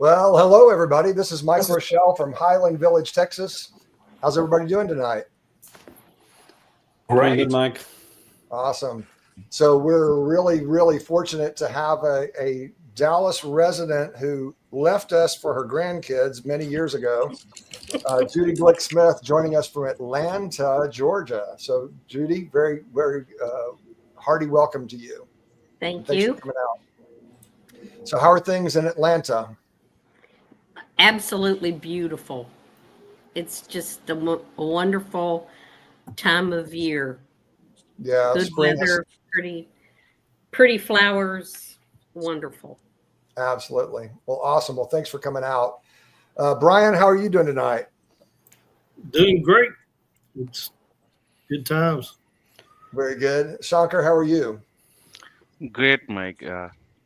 Well, hello, everybody. This is Mike Rochelle from Highland Village, Texas. How's everybody doing tonight? Great. Good, Mike. Awesome. So we're really fortunate to have a Dallas resident who left us for her grandkids many years ago, Judy Glick-Smith, joining us from Atlanta, Georgia. So, Judy, very hearty welcome to you. Thanks you. For coming out. So how are things in Atlanta? Absolutely beautiful. It's just a wonderful time of year. Yeah, good weather, pretty flowers, wonderful. Absolutely. Well, awesome. Well, thanks for coming out. Brian, how are you doing tonight? Doing great. It's good times. Very good. Shankar, how are you? Great, Mike.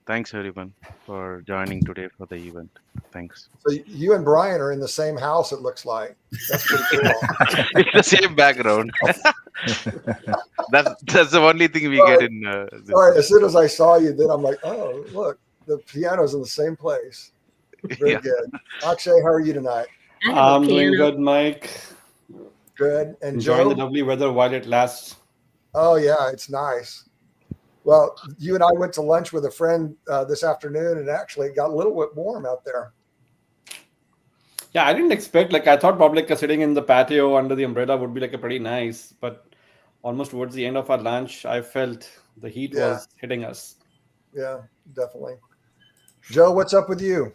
Thanks everyone for joining today for the event. Thanks. So you and Brian are in the same house, it looks like. That's pretty cool. It's the same background. that's the only thing we get in. All right. As soon as I saw you, then I'm like, oh, look, the piano's in the same place. Very good. Akshay, how are you tonight? I'm doing good, Mike. Good. And enjoying Joe? the lovely weather while it lasts. Oh yeah, it's nice. Well, you and I went to lunch with a friend this afternoon, and actually it got a little bit warm out there. Yeah, I didn't expect, I thought probably sitting in the patio under the umbrella would be a pretty nice, but almost towards the end of our lunch, I felt the heat was hitting us. Yeah, definitely. Joe, what's up with you?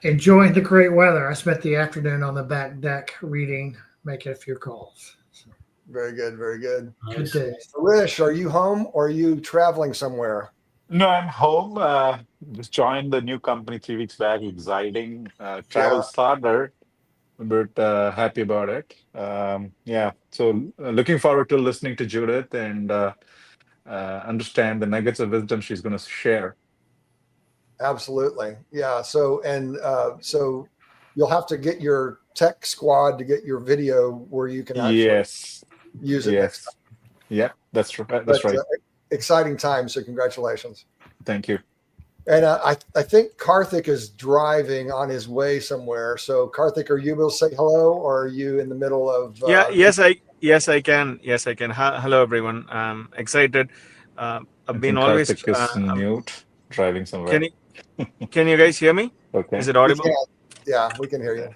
Enjoying the great weather. I spent the afternoon on the back deck reading, making a few calls. Very good, very good. Good day. Rish, are you home or are you traveling somewhere? No, I'm home. Just joined the new company 3 weeks back. Exciting. Travel starter, but happy about it. So looking forward to listening to Judith and understand the nuggets of wisdom she's going to share. Absolutely. Yeah. So you'll have to get your tech squad to get your video where you can actually use it. Yes. Yeah, that's right. That's right. Exciting time. So congratulations. Thank you. And I think Karthik is driving on his way somewhere. So Karthik, are you able to say hello, or are you in the middle of? Yes, I can. Yes, I can. Hello, everyone. I'm excited. I've been always mute, driving somewhere. Can you guys hear me? Okay. Is it audible? Yeah, we can hear you.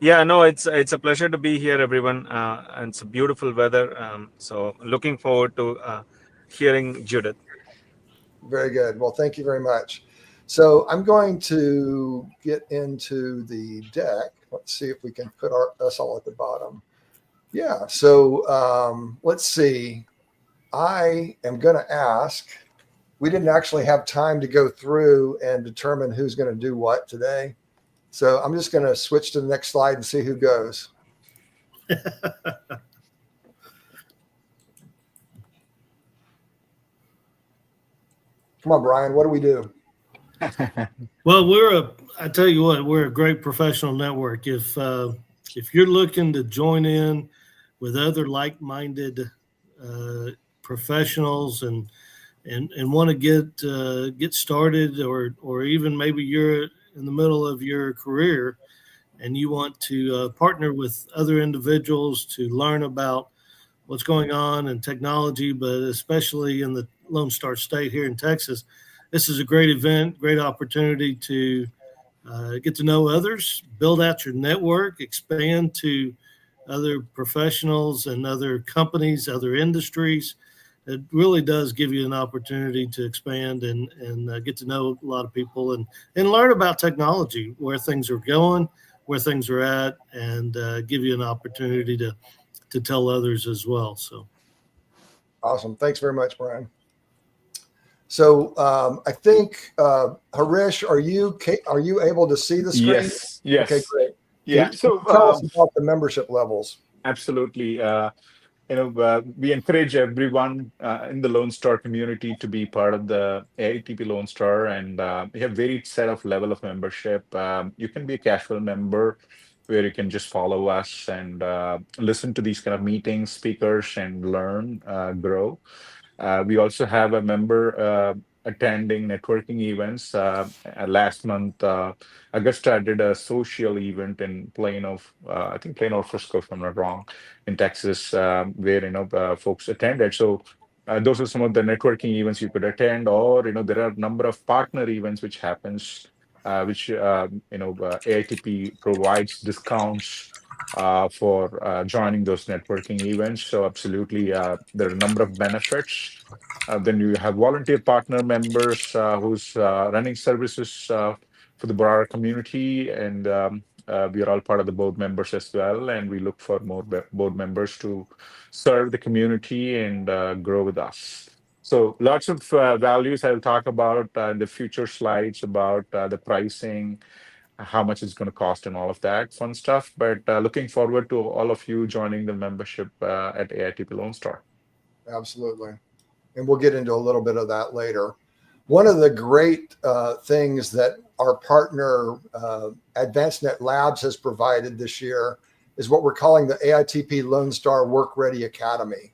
Yeah, no, it's a pleasure to be here, everyone. And it's a beautiful weather. So looking forward to hearing Judith. Very good. Well, thank you very much. So I'm going to get into the deck. Let's see if we can put us all at the bottom. Yeah. So let's see. I am going to ask. We didn't actually have time to go through and determine who's going to do what today. So I'm just going to switch to the next slide and see who goes. Come on, Brian, what do we do? Well, I tell you what, we're a great professional network. If you're looking to join in with other like-minded professionals and want to get started, or even maybe you're in the middle of your career and you want to partner with other individuals to learn about what's going on in technology, but especially in the Lone Star State here in Texas, this is a great event, great opportunity to get to know others, build out your network, expand to other professionals and other companies, other industries. It really does give you an opportunity to expand and get to know a lot of people and learn about technology, where things are going, where things are at, and give you an opportunity to tell others as well. So, awesome! Thanks very much, Brian. So I think Harish, are you able to see the screen? Yes. Okay, great. Yeah. So tell us about the membership levels. Absolutely. We encourage everyone in the Lone Star community to be part of the AITP Lone Star, and we have varied set of level of membership. You can be a casual member where you can just follow us and listen to these kind of meetings, speakers, and learn, grow. We also have a member attending networking events. Last month, Augusta did a social event in Plano, I think Plano or Frisco, if I'm not wrong, in Texas, where folks attended. So those are some of the networking events you could attend, or there are a number of partner events which happens, which AITP provides discounts for joining those networking events. So absolutely, there are a number of benefits. Then you have volunteer partner members who's running services for the broader community, and we are all part of the board members as well. And we look for more board members to serve the community and grow with us. So lots of values I'll talk about in the future slides about the pricing, how much it's going to cost, and all of that fun stuff. But looking forward to all of you joining the membership at AITP Lone Star. Absolutely. And we'll get into a little bit of that later. One of the great things that our partner AdvancedNet Labs has provided this year is what we're calling the AITP Lone Star Work Ready Academy.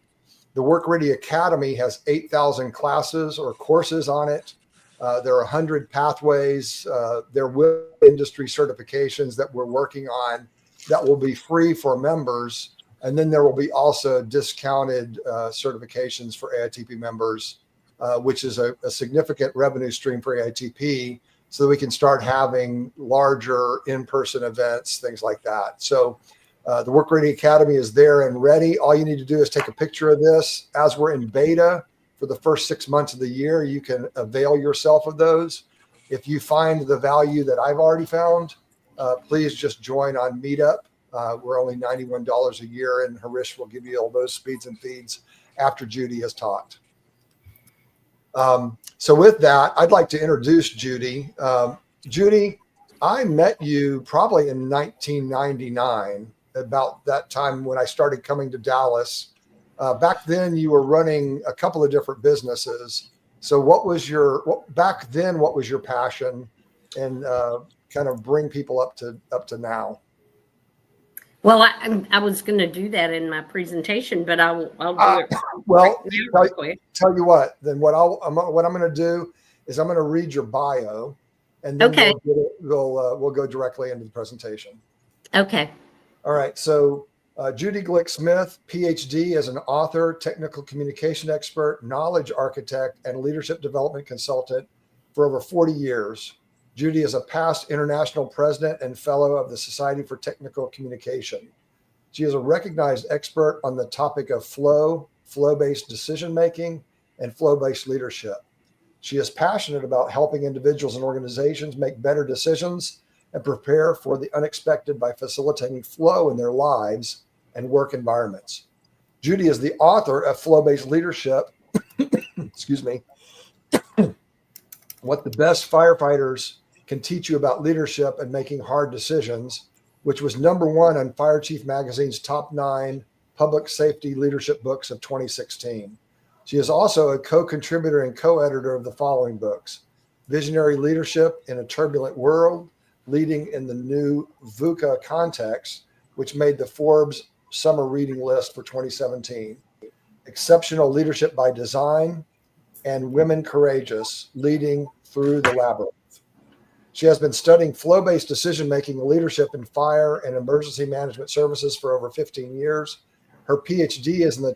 The Work Ready Academy has 8,000 classes or courses on it. There are 100 pathways. There will be industry certifications that we're working on that will be free for members. And then there will be also discounted certifications for AITP members, which is a significant revenue stream for AITP, so that we can start having larger in-person events, things like that. So the Work Ready Academy is there and ready. All you need to do is take a picture of this. As we're in beta for the first 6 months of the year, you can avail yourself of those. If you find the value that I've already found, please just join on Meetup. We're only $91 a year, and Harish will give you all those speeds and feeds after Judy has talked. So with that, I'd like to introduce Judy. Judy, I met you probably in 1999, about that time when I started coming to Dallas. Back then, you were running a couple of different businesses. So what was back then, what was your passion, and kind of bring people up to now? Well, I was going to do that in my presentation, but I'll do it. Well, real quick. Tell you what. Then what I'm going to do is I'm going to read your bio, and then Okay. we'll go directly into the presentation. Okay. All right. So Judy Glick-Smith, PhD, as an author, technical communication expert, knowledge architect, and leadership development consultant for over 40 years. Judy is a past international president and fellow of the Society for Technical Communication. She is a recognized expert on the topic of flow-based decision-making, and flow-based leadership. She is passionate about helping individuals and organizations make better decisions and prepare for the unexpected by facilitating flow in their lives and work environments. Judy is the author of Flow-Based Leadership, excuse me, What the Best Firefighters Can Teach You About Leadership and Making Hard Decisions, which was #1 on Fire Chief Magazine's top 9 public safety leadership books of 2016. She is also a co-contributor and co-editor of the following books: Visionary Leadership in a Turbulent World, Leading in the New VUCA Context, which made the Forbes Summer Reading List for 2017, Exceptional Leadership by Design, and Women Courageous, Leading Through the Labyrinth. She has been studying flow-based decision-making and leadership in fire and emergency management services for over 15 years. Her PhD is in the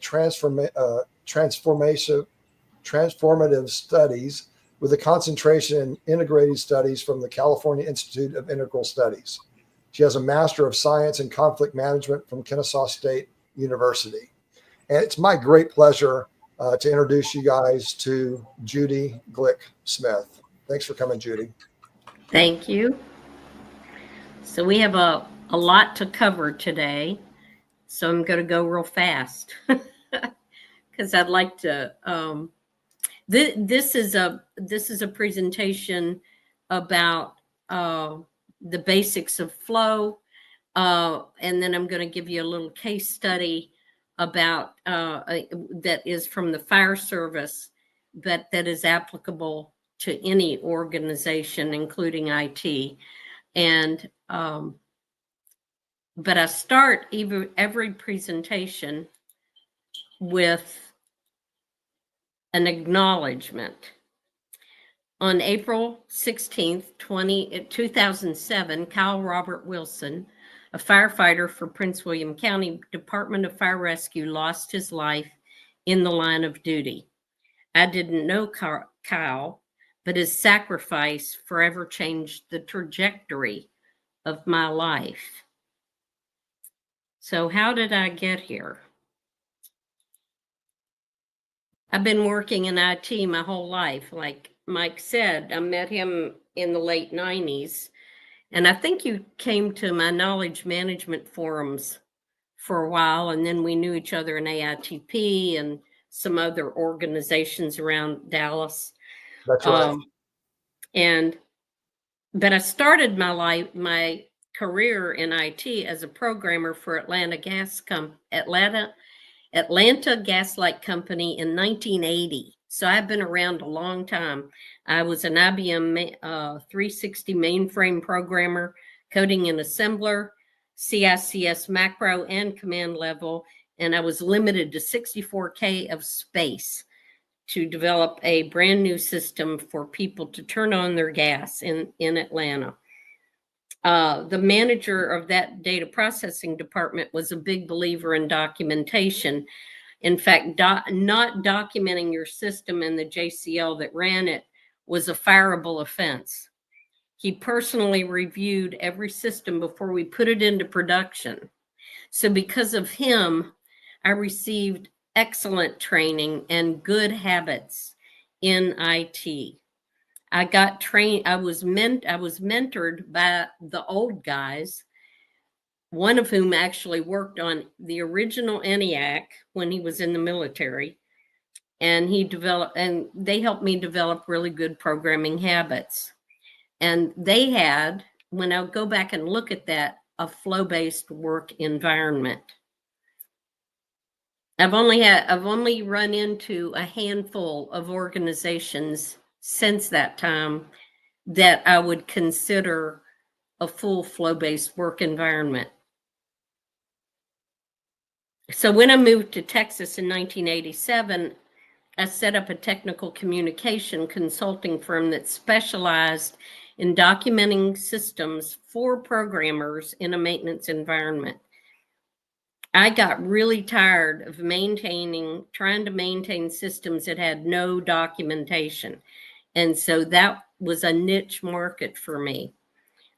transformative studies with a concentration in integrated studies from the California Institute of Integral Studies. She has a Master of Science in Conflict Management from Kennesaw State University. And it's my great pleasure to introduce you guys to Judy Glick-Smith. Thanks for coming, Judy. Thank you. So we have a lot to cover today. So I'm going to go real fast because I'd like to. This is a presentation about the basics of flow, and then I'm going to give you a little case study about that is from the fire service, but that is applicable to any organization, including IT. And but I start every presentation with an acknowledgement. On April 16th, 2007, Kyle Robert Wilson, a firefighter for Prince William County Department of Fire Rescue, lost his life in the line of duty. I didn't know Kyle, but his sacrifice forever changed the trajectory of my life. So how did I get here? I've been working in IT my whole life. Like Mike said, I met him in the late 90s. And I think you came to my knowledge management forums for a while, and then we knew each other in AITP and some other organizations around Dallas. That's right. But I started my career in IT as a programmer for Atlanta Gas Light Company in 1980. So I've been around a long time. I was an IBM 360 mainframe programmer, coding and assembler, CICS macro and command level, and I was limited to 64K of space to develop a brand new system for people to turn on their gas in Atlanta. The manager of that data processing department was a big believer in documentation. In fact, not documenting your system in the JCL that ran it was a fireable offense. He personally reviewed every system before we put it into production. So because of him, I received excellent training and good habits in IT. I got trained, I was mentored by the old guys, one of whom actually worked on the original ENIAC when he was in the military. And they helped me develop really good programming habits. And they had, when I go back and look at that, a flow-based work environment. I've only run into a handful of organizations since that time that I would consider a full flow-based work environment. So when I moved to Texas in 1987, I set up a technical communication consulting firm that specialized in documenting systems for programmers in a maintenance environment. I got really tired of trying to maintain systems that had no documentation. And so that was a niche market for me.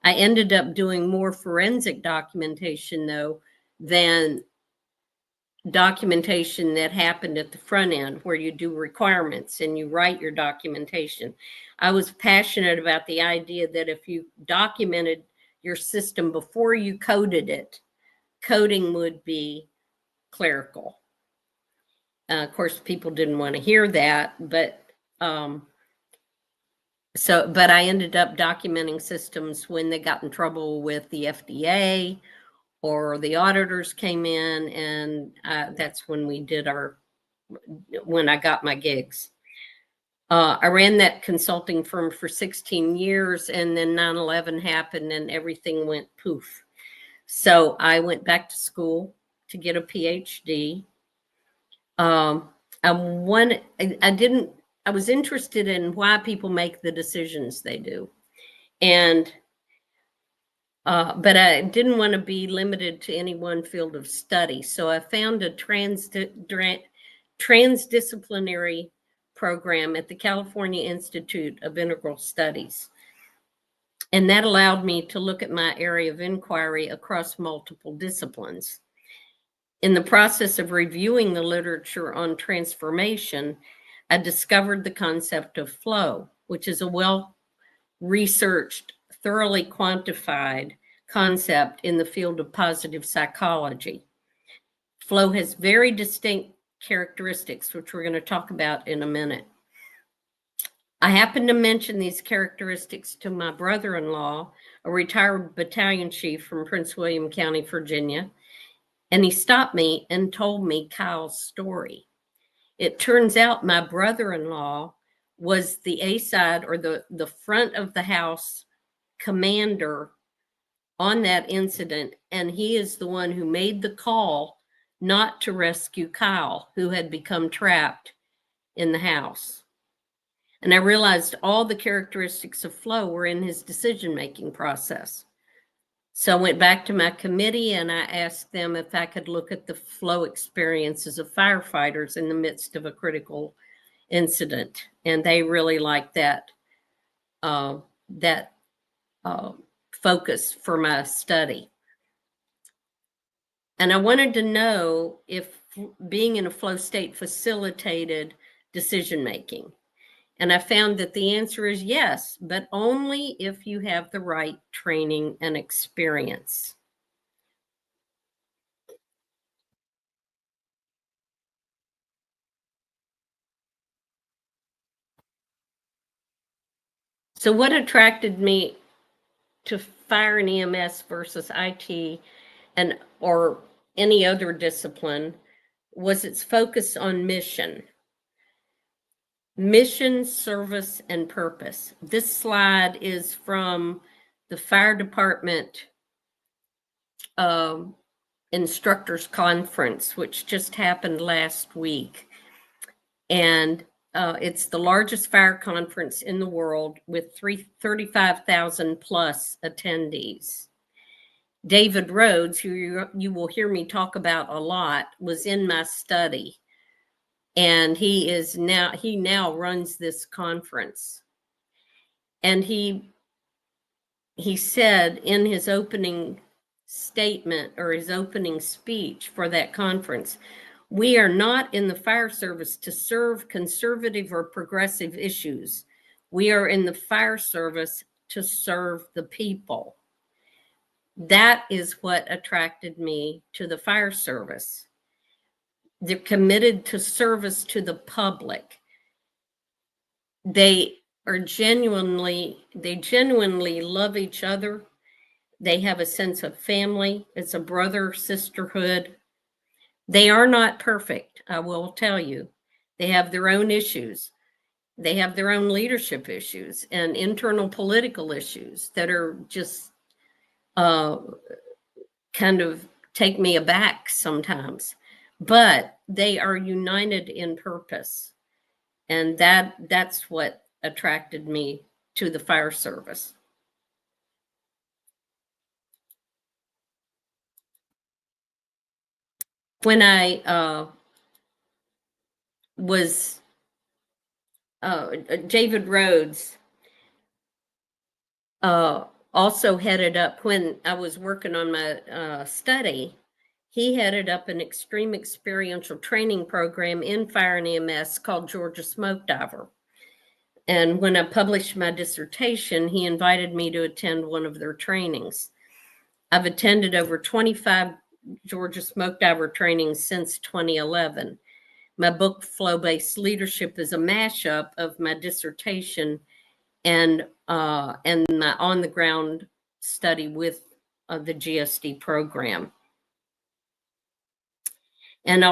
I ended up doing more forensic documentation, though, than documentation that happened at the front end, where you do requirements and you write your documentation. I was passionate about the idea that if you documented your system before you coded it, coding would be clerical. Of course, people didn't want to hear that, but I ended up documenting systems when they got in trouble with the FDA or the auditors came in, and that's when when I got my gigs. I ran that consulting firm for 16 years, and then 9/11 happened and everything went poof. So I went back to school to get a PhD. I was interested in why people make the decisions they do. But I didn't want to be limited to any one field of study. So I found a transdisciplinary program at the California Institute of Integral Studies. And that allowed me to look at my area of inquiry across multiple disciplines. In the process of reviewing the literature on transformation, I discovered the concept of flow, which is a well-researched, thoroughly quantified concept in the field of positive psychology. Flow has very distinct characteristics, which we're going to talk about in a minute. I happened to mention these characteristics to my brother-in-law, a retired battalion chief from Prince William County, Virginia, and he stopped me and told me Kyle's story. It turns out my brother-in-law was the A-side, or the front of the house commander on that incident, and he is the one who made the call not to rescue Kyle, who had become trapped in the house. And I realized all the characteristics of flow were in his decision-making process. So I went back to my committee and I asked them if I could look at the flow experiences of firefighters in the midst of a critical incident. And they really liked that, focus for my study. And I wanted to know if being in a flow state facilitated decision-making. And I found that the answer is yes, but only if you have the right training and experience. So what attracted me to fire and EMS versus IT or any other discipline was its focus on mission, service, and purpose. This slide is from the fire department instructors conference, which just happened last week. And it's the largest fire conference in the world with 35,000 plus attendees. David Rhodes, who you will hear me talk about a lot, was in my study. And he now runs this conference. And he said in his opening statement or his opening speech for that conference, we are not in the fire service to serve conservative or progressive issues. We are in the fire service to serve the people. That is what attracted me to the fire service. They're committed to service to the public. They genuinely love each other. They have a sense of family. It's a brother sisterhood. They are not perfect, I will tell you. They have their own issues. They have their own leadership issues and internal political issues that are just kind of take me aback sometimes. But they are united in purpose. And that's what attracted me to the fire service. When I was David Rhodes also headed up, when I was working on my study, he headed up an extreme experiential training program in fire and EMS called Georgia Smoke Diver. And when I published my dissertation, he invited me to attend one of their trainings. I've attended over 25 Georgia Smoke Diver trainings since 2011. My book, Flow-Based Leadership, is a mashup of my dissertation and my on-the-ground study with the GSD program. And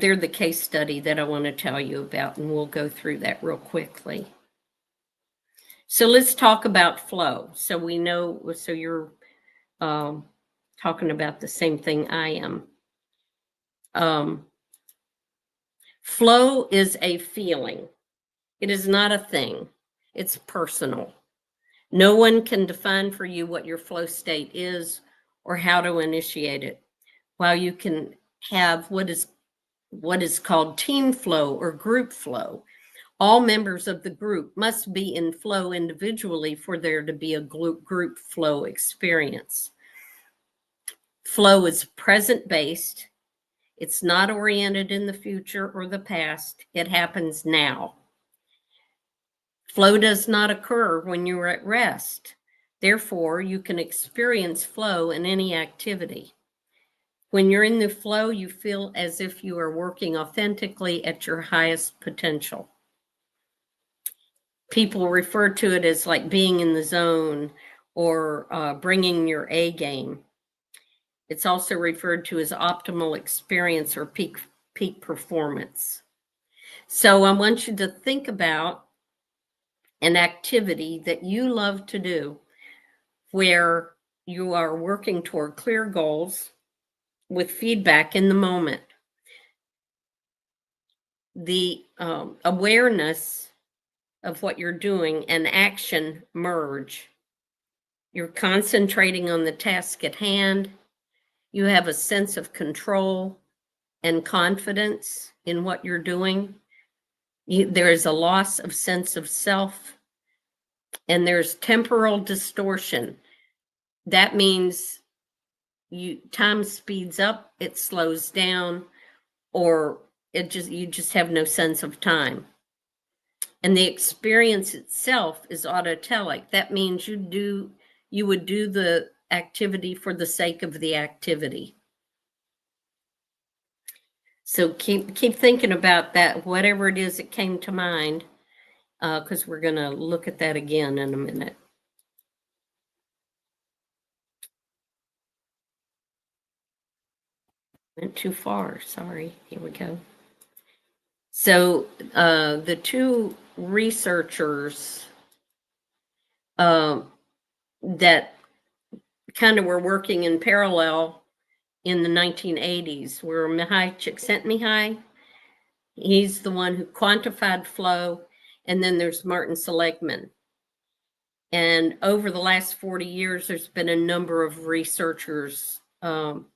they're the case study that I want to tell you about, and we'll go through that real quickly. So let's talk about flow. So we know, so you're talking about the same thing I am. Flow is a feeling. It is not a thing. It's personal. No one can define for you what your flow state is or how to initiate it. While you can have what is called team flow or group flow, all members of the group must be in flow individually for there to be a group flow experience. Flow is present-based. It's not oriented in the future or the past. It happens now. Flow does not occur when you're at rest. Therefore, you can experience flow in any activity. When you're in the flow, you feel as if you are working authentically at your highest potential. People refer to it as like being in the zone or bringing your A game. It's also referred to as optimal experience or peak performance. So I want you to think about an activity that you love to do where you are working toward clear goals with feedback in the moment. The awareness of what you're doing and action merge. You're concentrating on the task at hand. You have a sense of control and confidence in what you're doing. There is a loss of sense of self, and there's temporal distortion. That means time speeds up, it slows down, or you just have no sense of time. And the experience itself is autotelic. That means you would do the activity for the sake of the activity. So keep thinking about that, whatever it is that came to mind, because we're going to look at that again in a minute. Went too far, sorry. Here we go. So the two researchers that kind of were working in parallel in the 1980s were Mihai Csikszentmihalyi. He's the one who quantified flow, and then there's Martin Seligman. And over the last 40 years, there's been a number of researchers, and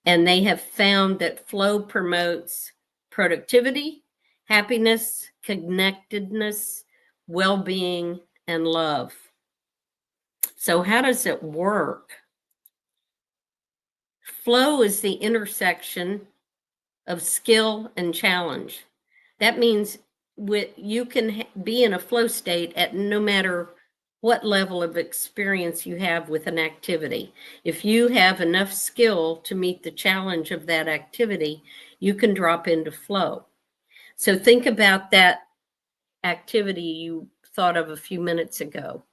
they have found that flow promotes productivity, happiness, connectedness, well-being, and love. So how does it work? Flow is the intersection of skill and challenge. That means you can be in a flow state at no matter what level of experience you have with an activity. If you have enough skill to meet the challenge of that activity, you can drop into flow. So think about that activity you thought of a few minutes ago.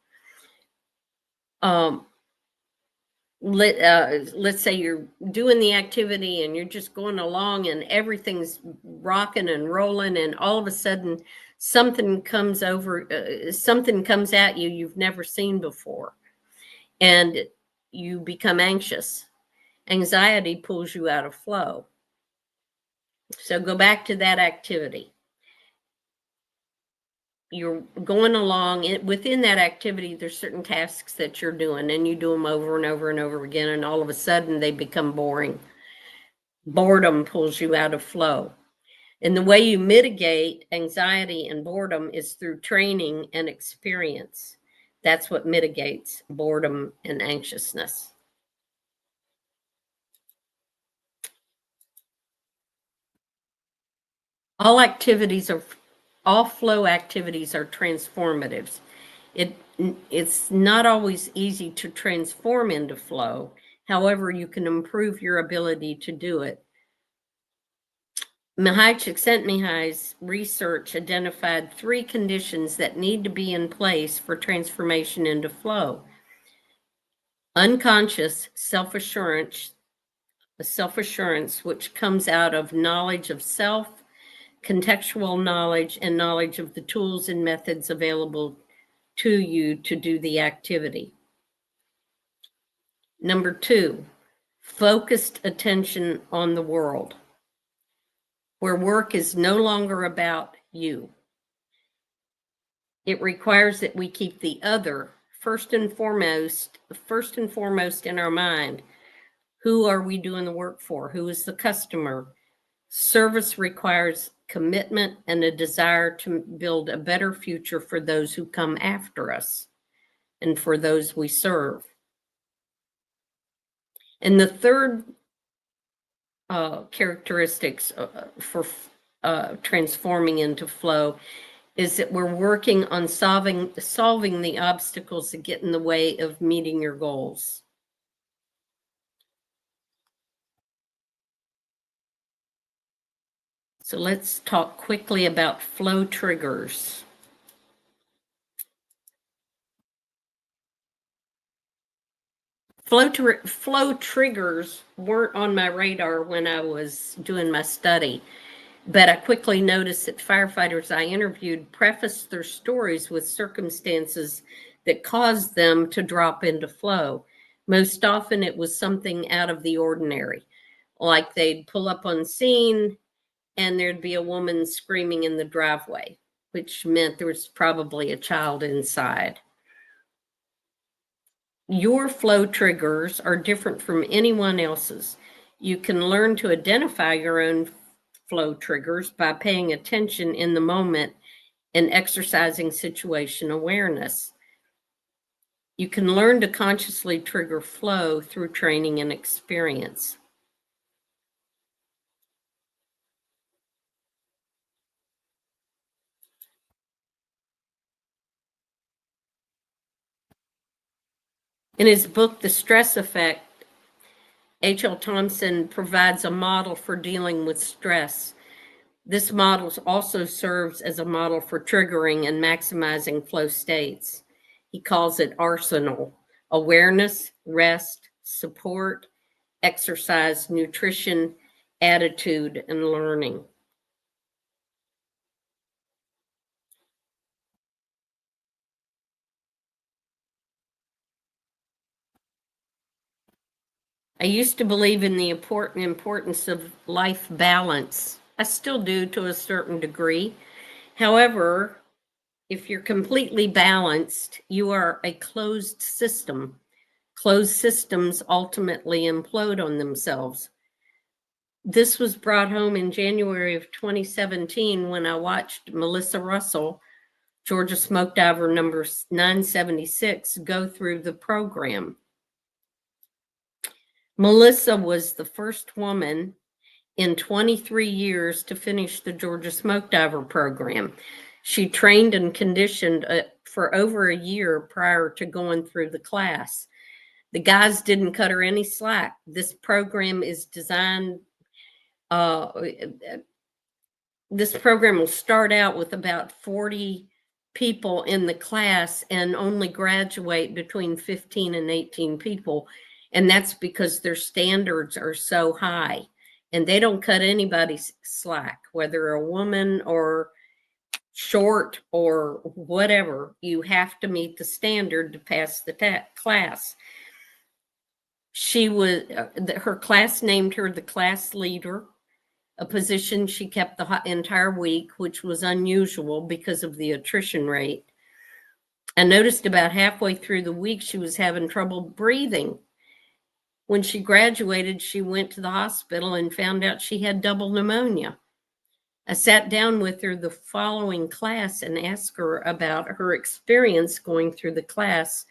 Let's say you're doing the activity and you're just going along and everything's rocking and rolling, and all of a sudden something comes at you you've never seen before, and you become anxious. Anxiety pulls you out of flow. So go back to that activity. You're going along within that activity. There's certain tasks that you're doing, and you do them over and over and over again, and all of a sudden they become boring. Boredom pulls you out of flow. And the way you mitigate anxiety and boredom is through training and experience. That's what mitigates boredom and anxiousness. All flow activities are transformatives. It's not always easy to transform into flow. However, you can improve your ability to do it. Mihai Csikszentmihalyi's research identified 3 conditions that need to be in place for transformation into flow. Unconscious self-assurance, which comes out of knowledge of self, contextual knowledge, and knowledge of the tools and methods available to you to do the activity. Number 2, focused attention on the world, where work is no longer about you. It requires that we keep the other first and foremost in our mind. Who are we doing the work for? Who is the customer? Service requires commitment and a desire to build a better future for those who come after us and for those we serve. And the third characteristics for transforming into flow is that we're working on solving the obstacles that get in the way of meeting your goals. So let's talk quickly about flow triggers. Flow triggers weren't on my radar when I was doing my study, but I quickly noticed that firefighters I interviewed prefaced their stories with circumstances that caused them to drop into flow. Most often it was something out of the ordinary, like they'd pull up on scene and there'd be a woman screaming in the driveway, which meant there was probably a child inside. Your flow triggers are different from anyone else's. You can learn to identify your own flow triggers by paying attention in the moment and exercising situation awareness. You can learn to consciously trigger flow through training and experience. In his book, The Stress Effect, H.L. Thompson provides a model for dealing with stress. This model also serves as a model for triggering and maximizing flow states. He calls it Arsenal: awareness, rest, support, exercise, nutrition, attitude, and learning. I used to believe in the importance of life balance. I still do to a certain degree. However, if you're completely balanced, you are a closed system. Closed systems ultimately implode on themselves. This was brought home in January of 2017 when I watched Melissa Russell, Georgia Smoke Diver number 976, go through the program. Melissa was the first woman in 23 years to finish the Georgia Smoke Diver program. She trained and conditioned for over a year prior to going through the class. The guys didn't cut her any slack. This program is designed, this program will start out with about 40 people in the class and only graduate between 15 and 18 people. And that's because their standards are so high and they don't cut anybody's slack, whether a woman or short or whatever. You have to meet the standard to pass the class. She was, her class named her the class leader, a position she kept the entire week, which was unusual because of the attrition rate. I noticed about halfway through the week she was having trouble breathing. When she graduated, she went to the hospital and found out she had double pneumonia. I sat down with her the following class and asked her about her experience going through the class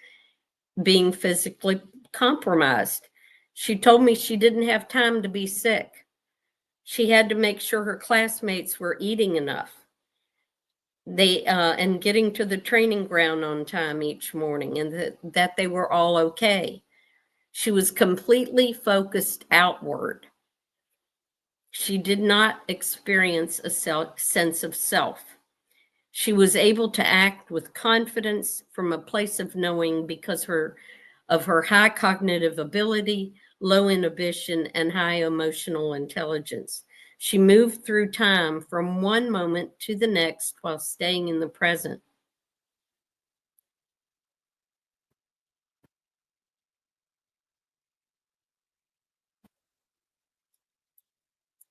being physically compromised. She told me she didn't have time to be sick. She had to make sure her classmates were eating enough. And getting to the training ground on time each morning, and that they were all okay. She was completely focused outward. She did not experience a sense of self. She was able to act with confidence from a place of knowing because of her high cognitive ability, low inhibition, and high emotional intelligence. She moved through time from one moment to the next while staying in the present.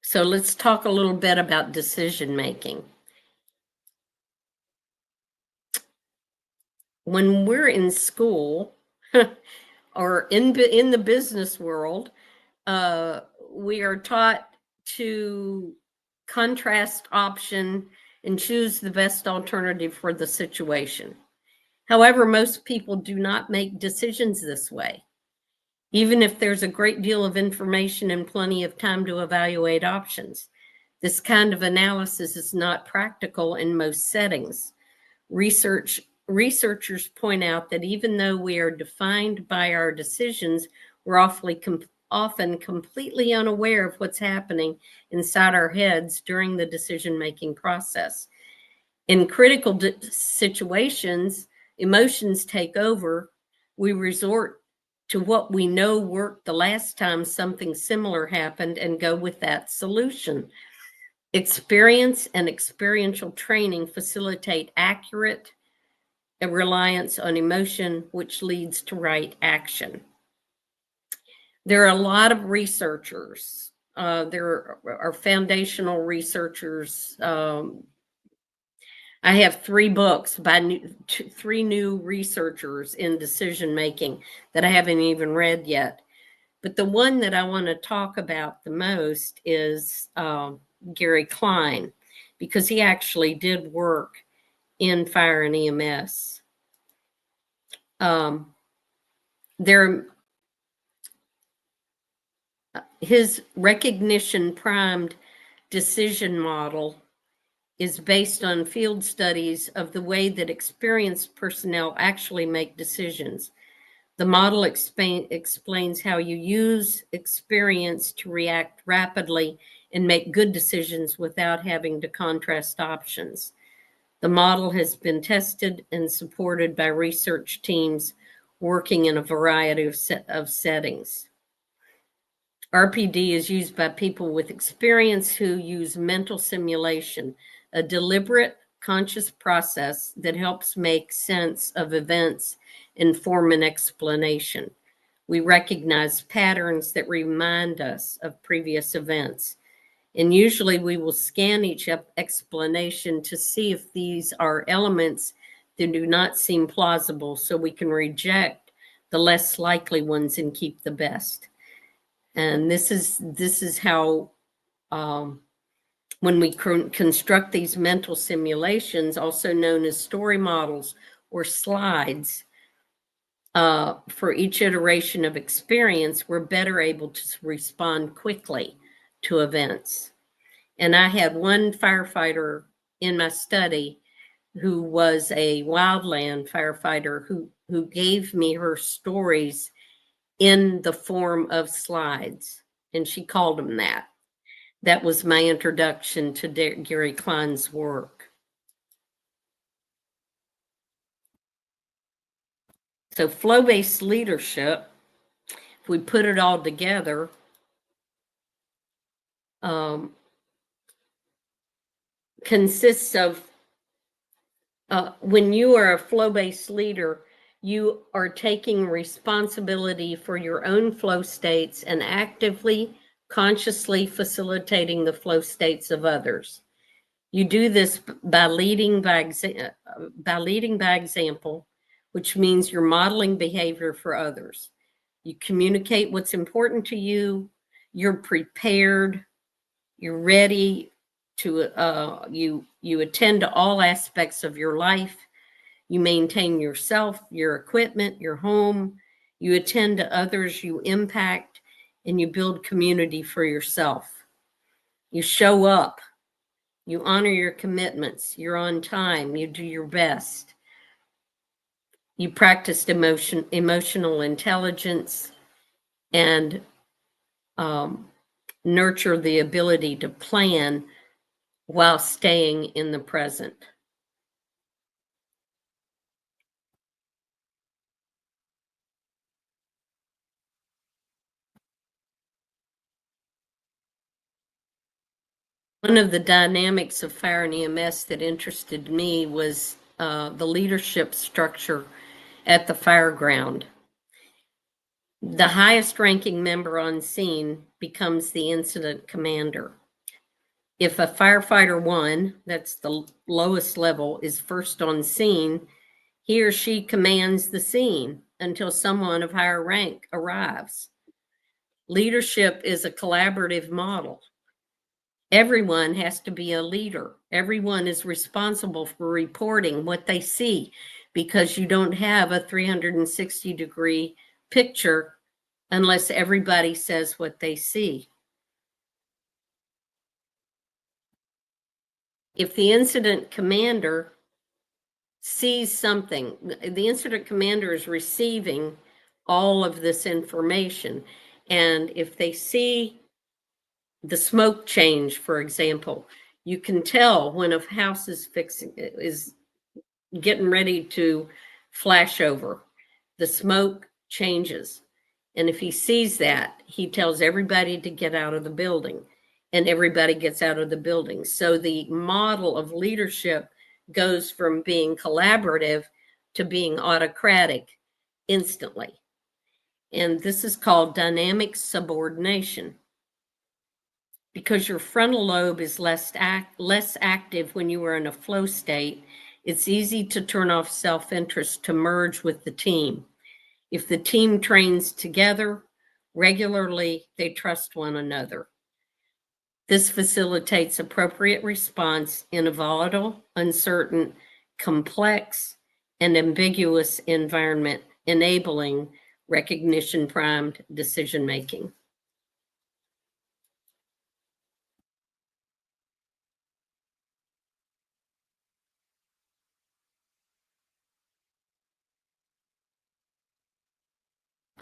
So let's talk a little bit about decision making. When we're in school or in the business world, we are taught to contrast option and choose the best alternative for the situation. However, most people do not make decisions this way. Even if there's a great deal of information and plenty of time to evaluate options, this kind of analysis is not practical in most settings. Researchers point out that even though we are defined by our decisions, we're often completely unaware of what's happening inside our heads during the decision-making process. In critical situations, emotions take over. We resort to what we know worked the last time something similar happened and go with that solution. Experience and experiential training facilitate accurate reliance on emotion, which leads to right action. There are a lot of researchers. There are foundational researchers. I have 3 books by 3 new researchers in decision making that I haven't even read yet. But the one that I want to talk about the most is Gary Klein, because he actually did work in fire and EMS. His recognition primed decision model is based on field studies of the way that experienced personnel actually make decisions. The model explains how you use experience to react rapidly and make good decisions without having to contrast options. The model has been tested and supported by research teams working in a variety of settings. RPD is used by people with experience who use mental simulation, a deliberate, conscious process that helps make sense of events and form an explanation. We recognize patterns that remind us of previous events. And usually we will scan each explanation to see if these are elements that do not seem plausible, so we can reject the less likely ones and keep the best. And this is how, when we construct these mental simulations, also known as story models or slides, for each iteration of experience, we're better able to respond quickly to events. And I had one firefighter in my study who was a wildland firefighter who gave me her stories in the form of slides, and she called them that. That was my introduction to Gary Klein's work. So flow-based leadership, if we put it all together, consists of, when you are a flow-based leader, you are taking responsibility for your own flow states and actively, consciously facilitating the flow states of others. You do this by leading by example, which means you're modeling behavior for others. You communicate what's important to you. You're prepared. You're ready to, you attend to all aspects of your life. You maintain yourself, your equipment, your home. You attend to others you impact, and you build community for yourself. You show up. You honor your commitments. You're on time. You do your best. You practice emotional intelligence and nurture the ability to plan while staying in the present. One of the dynamics of fire and EMS that interested me was the leadership structure at the fireground. The highest ranking member on scene becomes the incident commander. If a firefighter 1, that's the lowest level, is first on scene, he or she commands the scene until someone of higher rank arrives. Leadership is a collaborative model. Everyone has to be a leader. Everyone is responsible for reporting what they see, because you don't have a 360-degree picture unless everybody says what they see. If the incident commander sees something, the incident commander is receiving all of this information. And if they see the smoke change, for example, you can tell when a house is getting ready to flash over. The smoke changes. And if he sees that, he tells everybody to get out of the building, and everybody gets out of the building. So the model of leadership goes from being collaborative to being autocratic instantly. And this is called dynamic subordination. because your frontal lobe is less active when you are in a flow state, it's easy to turn off self-interest to merge with the team. If the team trains together regularly, they trust one another. This facilitates appropriate response in a volatile, uncertain, complex, and ambiguous environment, enabling recognition-primed decision-making.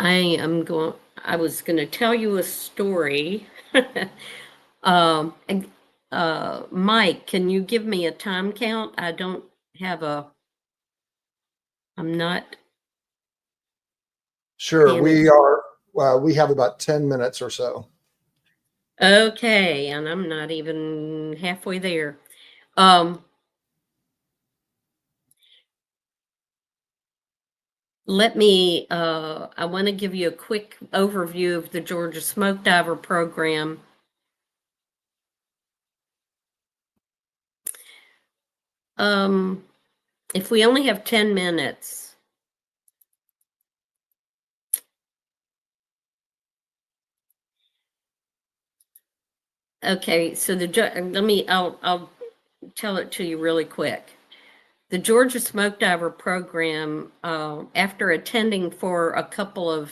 I was going to tell you a story. Mike, can you give me a time count? I don't have I'm not. Sure. We have about 10 minutes or so. Okay. And I'm not even halfway there. I want to give you a quick overview of the Georgia Smoke Diver program. If we only have 10 minutes, okay, so I'll tell it to you really quick. The Georgia Smoke Diver program, after attending for a couple of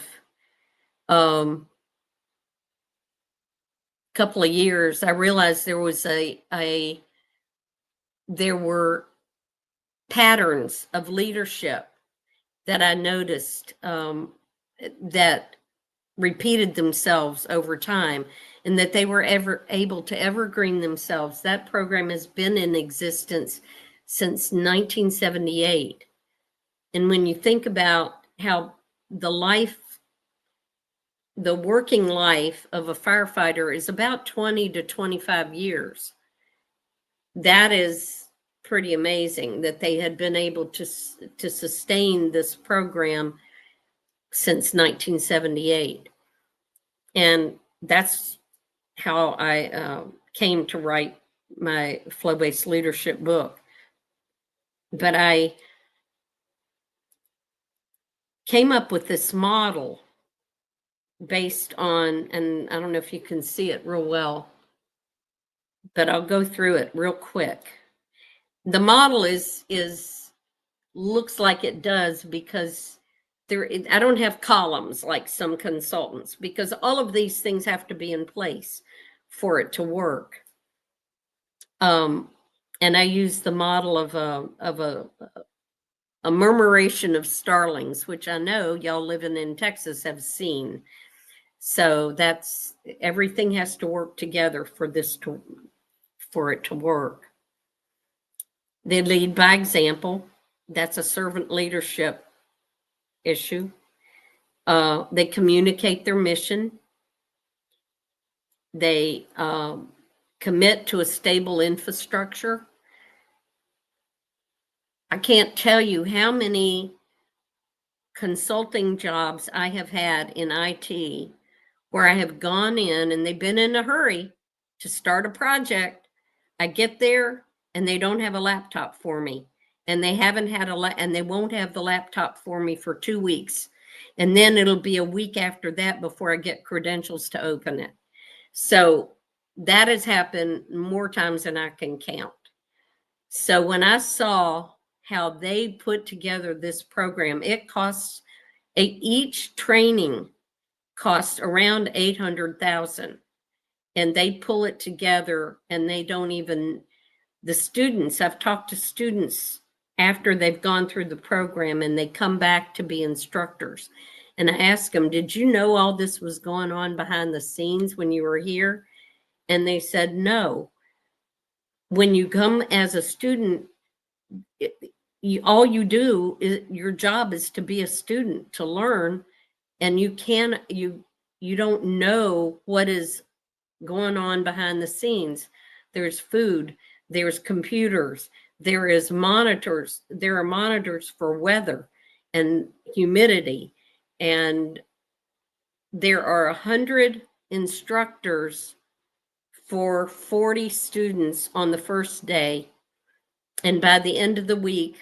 years, I realized there was there were patterns of leadership that I noticed that repeated themselves over time, and that they were able to evergreen themselves. That program has been in existence since 1978. And when you think about how the working life of a firefighter is about 20 to 25 years, that is pretty amazing that they had been able to sustain this program since 1978. And that's how I came to write my flow-based leadership book. But I came up with this model based on, and I don't know if you can see it real well, but I'll go through it real quick. The model looks like it does because I don't have columns like some consultants, because all of these things have to be in place for it to work. And I use the model of a murmuration of starlings, which I know y'all living in Texas have seen. So everything has to work together for it to work. They lead by example. That's a servant leadership issue. They communicate their mission. They commit to a stable infrastructure. I can't tell you how many consulting jobs I have had in IT where I have gone in and they've been in a hurry to start a project. I get there and they don't have a laptop for me, and they haven't had and they won't have the laptop for me for 2 weeks. And then it'll be a week after that before I get credentials to open it. So that has happened more times than I can count. So when I saw how they put together this program, it costs, each training costs around $800,000, and they pull it together, and they don't even, the students, I've talked to students after they've gone through the program and they come back to be instructors. And I ask them, did you know all this was going on behind the scenes when you were here? And they said, no. When you come as a student, all you do is, your job is to be a student, to learn, and you don't know what is going on behind the scenes. There's food, there's computers, there is monitors, there are monitors for weather and humidity, and there are 100 instructors for 40 students on the first day. And by the end of the week,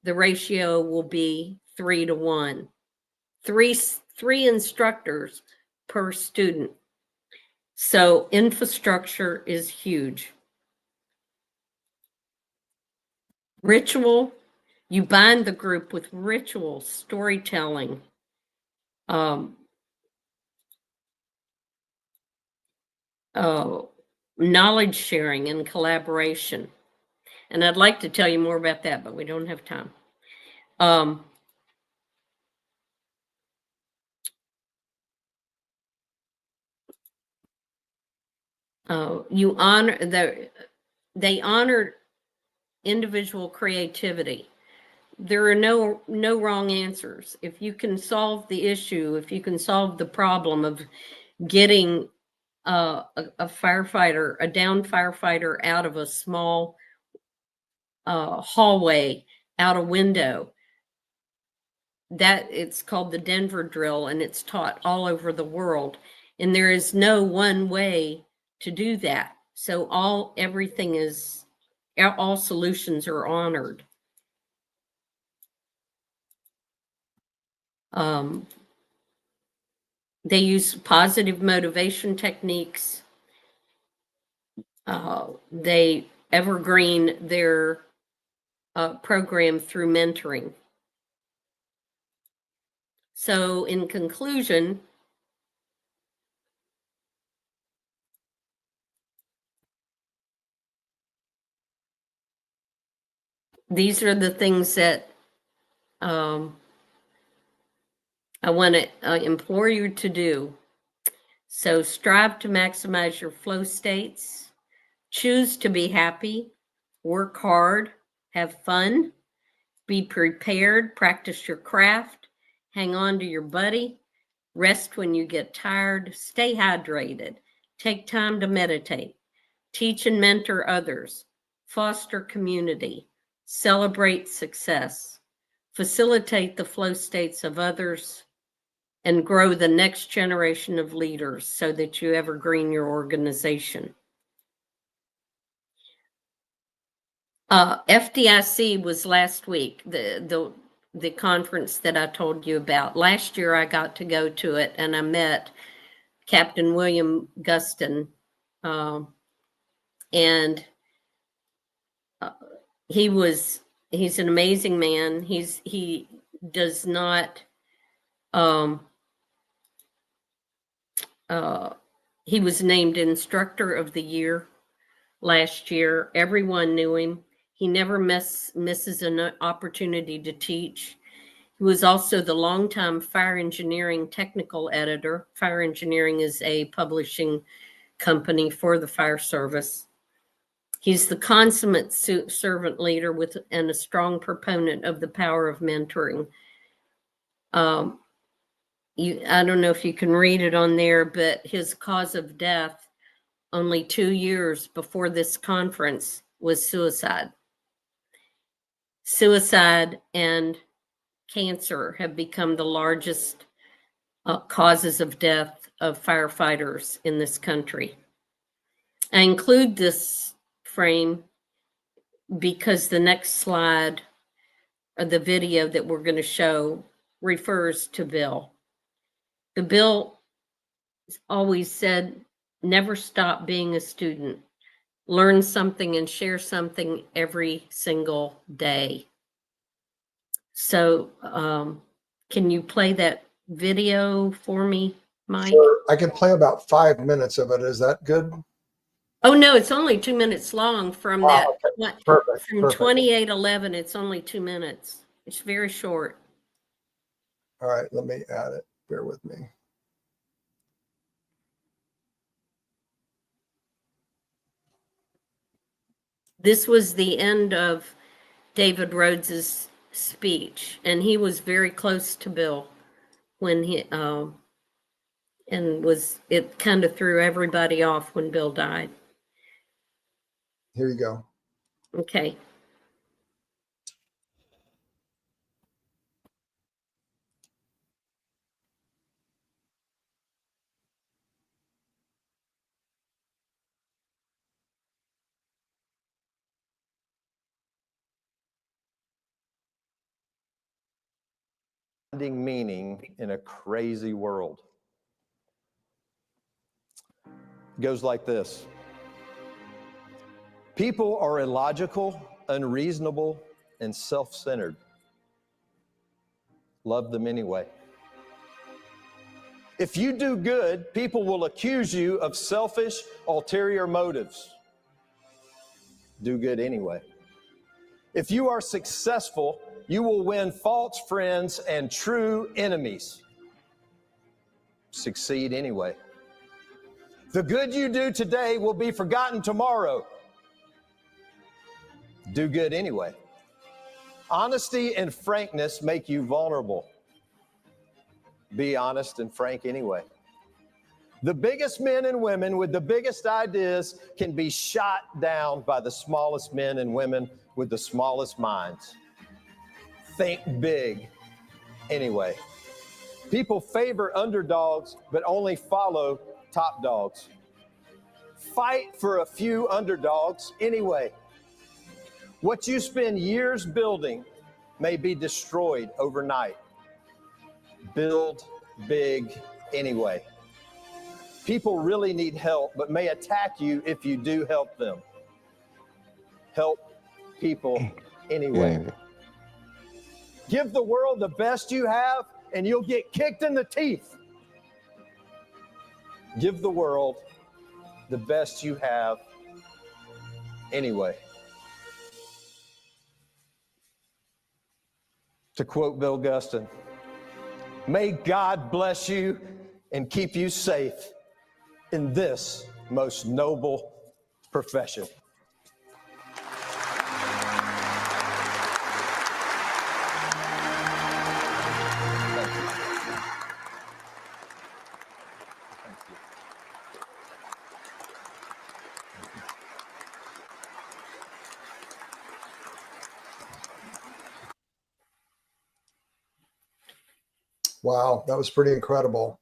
the ratio will be 3 to 1. Three instructors per student. So infrastructure is huge. Ritual, you bind the group with ritual, storytelling, knowledge sharing and collaboration. And I'd like to tell you more about that, but we don't have time. You honor they honor individual creativity. There are no wrong answers. If you can solve the issue, if you can solve the problem of getting a firefighter, a downed firefighter out of a small hallway, out a window, that it's called the Denver drill, and it's taught all over the world. And there is no one way to do that. So all solutions are honored. They use positive motivation techniques. They evergreen their program through mentoring. So in conclusion, these are the things that I want to implore you to do. So strive to maximize your flow states, choose to be happy, work hard, have fun, be prepared, practice your craft, hang on to your buddy, rest when you get tired, stay hydrated, take time to meditate, teach and mentor others, foster community, celebrate success, facilitate the flow states of others, and grow the next generation of leaders so that you evergreen your organization. FDIC was last week, the conference that I told you about. Last year I got to go to it, and I met Captain William Guston, and he's an amazing man. He does not he was named Instructor of the Year last year. Everyone knew him. He never misses an opportunity to teach. He was also the longtime fire engineering technical editor. Fire Engineering is a publishing company for the fire service. He's the consummate servant leader and a strong proponent of the power of mentoring. I don't know if you can read it on there, but his cause of death only 2 years before this conference was suicide. Suicide and cancer have become the largest causes of death of firefighters in this country. I include this frame because the next slide, or the video that we're going to show, refers to Bill. The Bill always said, never stop being a student. Learn something and share something every single day. So can you play that video for me, Mike? Sure. I can play about 5 minutes of it. Is that good? Oh, no, it's only 2 minutes long from that. Okay. Perfect. From 2811, it's only 2 minutes. It's very short. All right, let me add it. Bear with me. This was the end of David Rhodes's speech, and he was very close to Bill when he and it kind of threw everybody off when Bill died. Here you go. Okay. finding meaning in a crazy world. It goes like this. People are illogical, unreasonable, and self-centered. Love them anyway. If you do good, people will accuse you of selfish, ulterior motives. Do good anyway. If you are successful, you will win false friends and true enemies. Succeed anyway. The good you do today will be forgotten tomorrow. Do good anyway. Honesty and frankness make you vulnerable. Be honest and frank anyway. The biggest men and women with the biggest ideas can be shot down by the smallest men and women with the smallest minds. Think big anyway. People favor underdogs, but only follow top dogs. Fight for a few underdogs anyway. What you spend years building may be destroyed overnight. Build big anyway. People really need help, but may attack you if you do help them. Help people anyway. Give the world the best you have, and you'll get kicked in the teeth. Give the world the best you have anyway. To quote Bill Guston, may God bless you and keep you safe in this most noble profession. Wow, that was pretty incredible.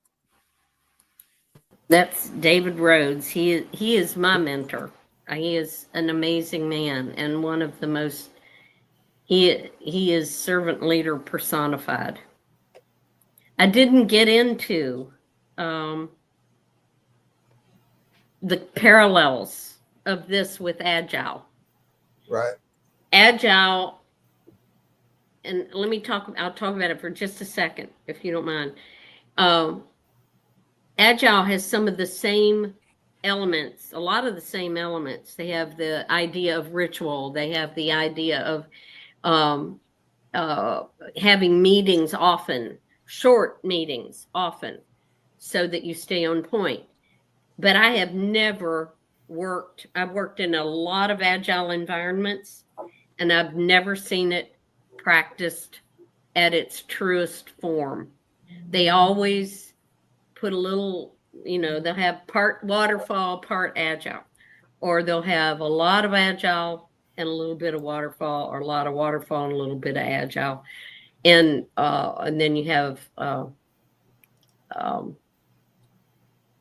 That's David Rhodes. He is my mentor. He is an amazing man and one of the most. He is servant leader personified. I didn't get into the parallels of this with Agile. Right. Agile, and I'll talk about it for just a second, if you don't mind. Agile has some of the same elements, a lot of the same elements. They have the idea of ritual. They have the idea of having meetings often, short meetings often, so that you stay on point. But I have never I've worked in a lot of Agile environments, and I've never seen it practiced at its truest form. They always put a little, they'll have part waterfall, part Agile, or they'll have a lot of Agile and a little bit of waterfall, or a lot of waterfall and a little bit of Agile. And then you have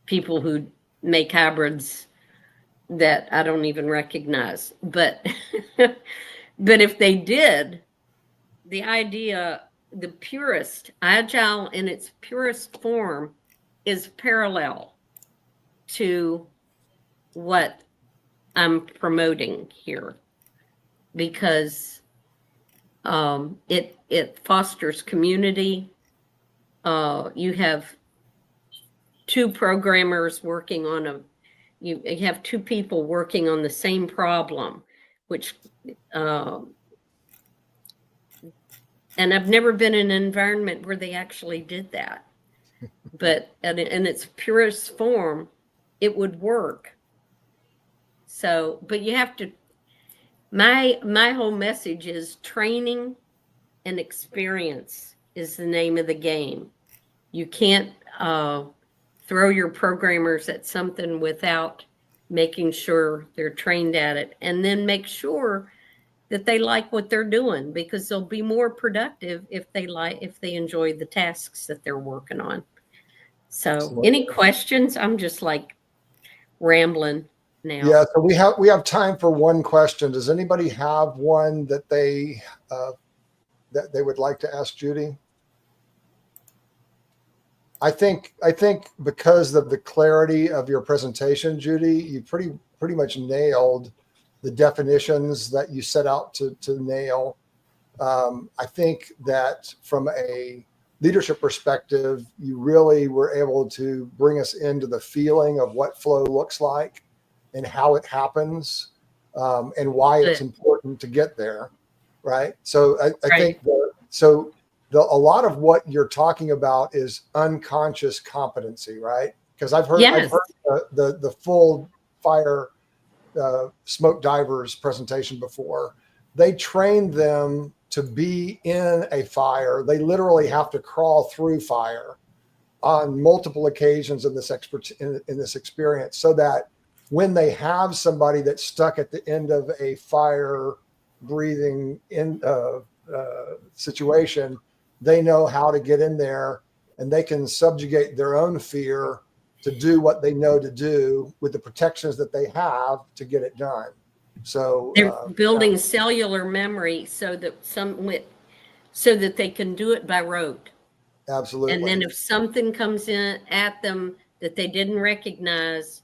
people who make hybrids that I don't even recognize. But but if they did, the idea, the purest, Agile in its purest form is parallel to what I'm promoting here, because it fosters community. You have two programmers working on you have two people working on the same problem, which and I've never been in an environment where they actually did that. But in its purest form, it would work. So, but you have to, my whole message is training and experience is the name of the game. You can't throw your programmers at something without making sure they're trained at it, and then make sure that they like what they're doing, because they'll be more productive if they enjoy the tasks that they're working on. So any questions? I'm just like rambling now. Yeah, so we have time for one question. Does anybody have one that they would like to ask Judy? I think because of the clarity of your presentation, Judy, you pretty much nailed the definitions that you set out to nail. I think that from a leadership perspective, you really were able to bring us into the feeling of what flow looks like and how it happens, and why it's important to get there. Right. So I think a lot of what you're talking about is unconscious competency, right? Because I've heard the full fire smoke divers presentation before. They train them to be in a fire. They literally have to crawl through fire on multiple occasions in this experience, so that when they have somebody that's stuck at the end of a fire breathing in situation, they know how to get in there, and they can subjugate their own fear to do what they know to do with the protections that they have to get it done. So they're building cellular memory so that they can do it by rote. Absolutely. And then if something comes in at them that they didn't recognize,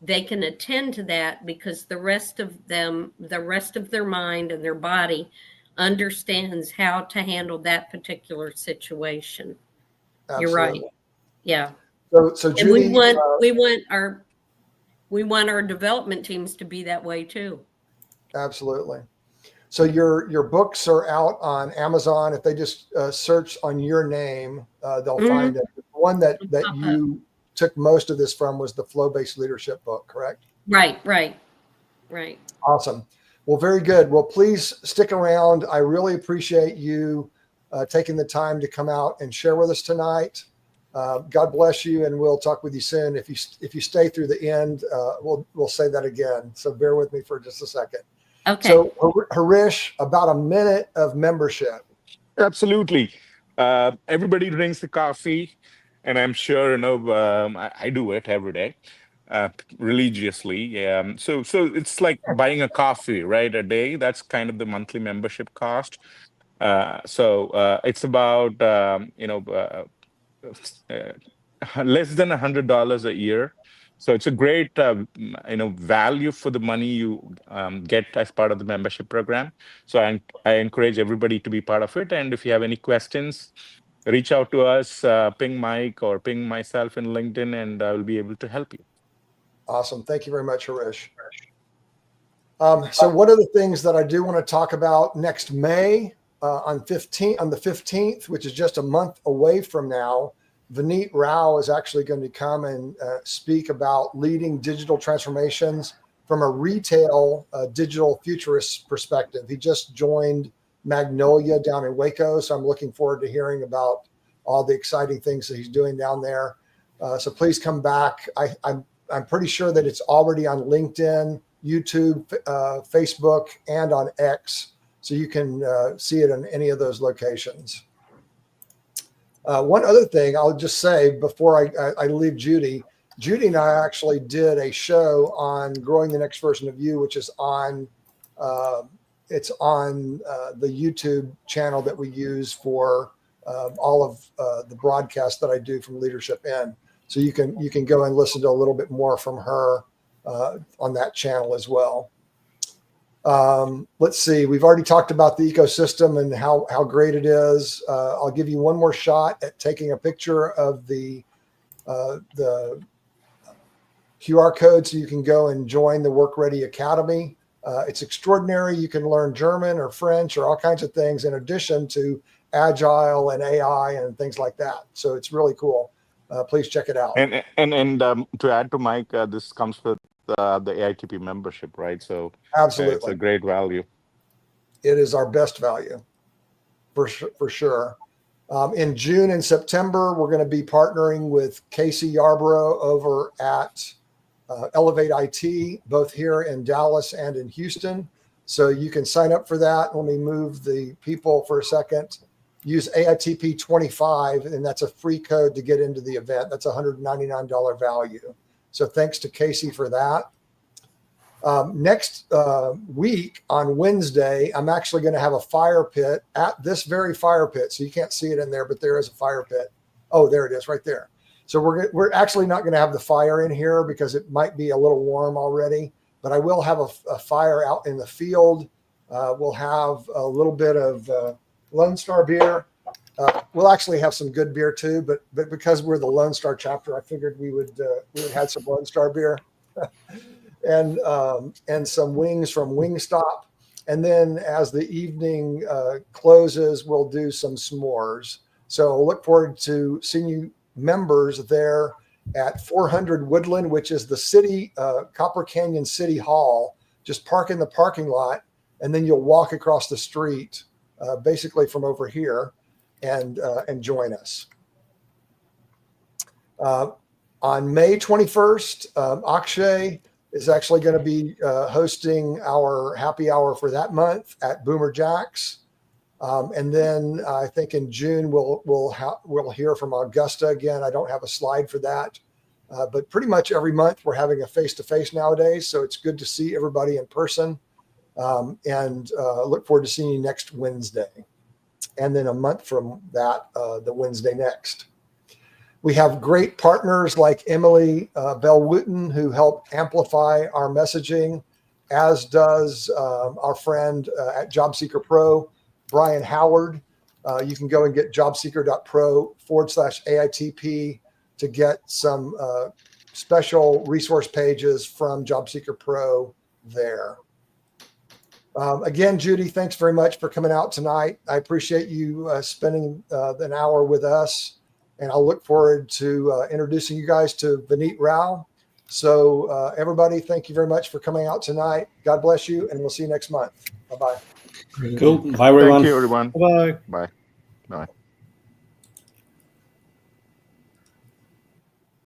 they can attend to that, because the rest of their mind and their body understands how to handle that particular situation. Absolutely. You're right. Yeah. So Judy, we want our development teams to be that way too. Absolutely. So your books are out on Amazon. If they just search on your name, they'll find it. The one that you took most of this from was the Flow-Based Leadership book, correct? Right. Awesome. Well, very good. Well, please stick around. I really appreciate you taking the time to come out and share with us tonight. God bless you, and we'll talk with you soon. If you stay through the end, we'll say that again. So bear with me for just a second. Okay. So Harish, about a minute of membership. Absolutely. Everybody drinks the coffee, and I'm sure I do it every day, religiously. So it's like buying a coffee, right? A day. That's kind of the monthly membership cost. So it's about less than $100 a year. So it's a great value for the money you get as part of the membership program. So I encourage everybody to be part of it. And if you have any questions, reach out to us, ping Mike or ping myself in LinkedIn, and I will be able to help you. Awesome. Thank you very much, Harish. So one of the things that I do want to talk about next May on the 15th, which is just a month away from now, Vineet Rao is actually going to come and speak about leading digital transformations from a retail digital futurist perspective. He just joined Magnolia down in Waco, so I'm looking forward to hearing about all the exciting things that he's doing down there. So please come back. I'm pretty sure that it's already on LinkedIn, YouTube, Facebook, and on X, so you can see it in any of those locations. One other thing I'll just say before I leave Judy and I actually did a show on growing the next version of you, which is on the YouTube channel that we use for all of the broadcasts that I do from Leadership In. So you can go and listen to a little bit more from her on that channel as well. Let's see. We've already talked about the ecosystem and how great it is. I'll give you one more shot at taking a picture of the QR code so you can go and join the Work Ready Academy. It's extraordinary. You can learn German or French or all kinds of things in addition to Agile and AI and things like that. So it's really cool. Please check it out. And to add to Mike, this comes with the AITP membership, right? So absolutely, it's a great value. It is our best value, for sure. In June and September, we're going to be partnering with Casey Yarborough over at Elevate IT, both here in Dallas and in Houston. So you can sign up for that. Let me move the people for a second. Use AITP 25, and that's a free code to get into the event. That's a $199 value. So thanks to Casey for that. Next week on Wednesday, I'm actually going to have a fire pit at this very fire pit. So you can't see it in there, but there is a fire pit Oh, there it is right there. So we're actually not going to have the fire in here because it might be a little warm already, but I will have a fire out in the field. We'll have a little bit of Lone Star beer. We'll actually have some good beer too, but because we're the Lone Star chapter, I figured we would have some Lone Star beer and some wings from Wingstop. And then as the evening closes, we'll do some s'mores. So look forward to seeing you members there at 400 Woodland, which is the city, Copper Canyon City Hall. Just park in the parking lot, and then you'll walk across the street, basically from over here, and join us. On May 21st, Akshay is actually going to be hosting our happy hour for that month at Boomer Jack's. And then I think in June we'll hear from Augusta again. I don't have a slide for that, but pretty much every month we're having a face-to-face nowadays. So it's good to see everybody in person, and look forward to seeing you next Wednesday. And then a month from that, the Wednesday next. We have great partners like Emily Bell-Wooten who help amplify our messaging, as does our friend at Job Seeker Pro, Brian Howard. You can go and get jobseeker.pro/AITP to get some special resource pages from Job Seeker Pro there. Again, Judy, thanks very much for coming out tonight. I appreciate you spending an hour with us, and I'll look forward to introducing you guys to Vineet Rao. So everybody, thank you very much for coming out tonight. God bless you, and we'll see you next month. Bye-bye. Cool. Bye, everyone. Thank you, everyone. Bye. Bye. Bye.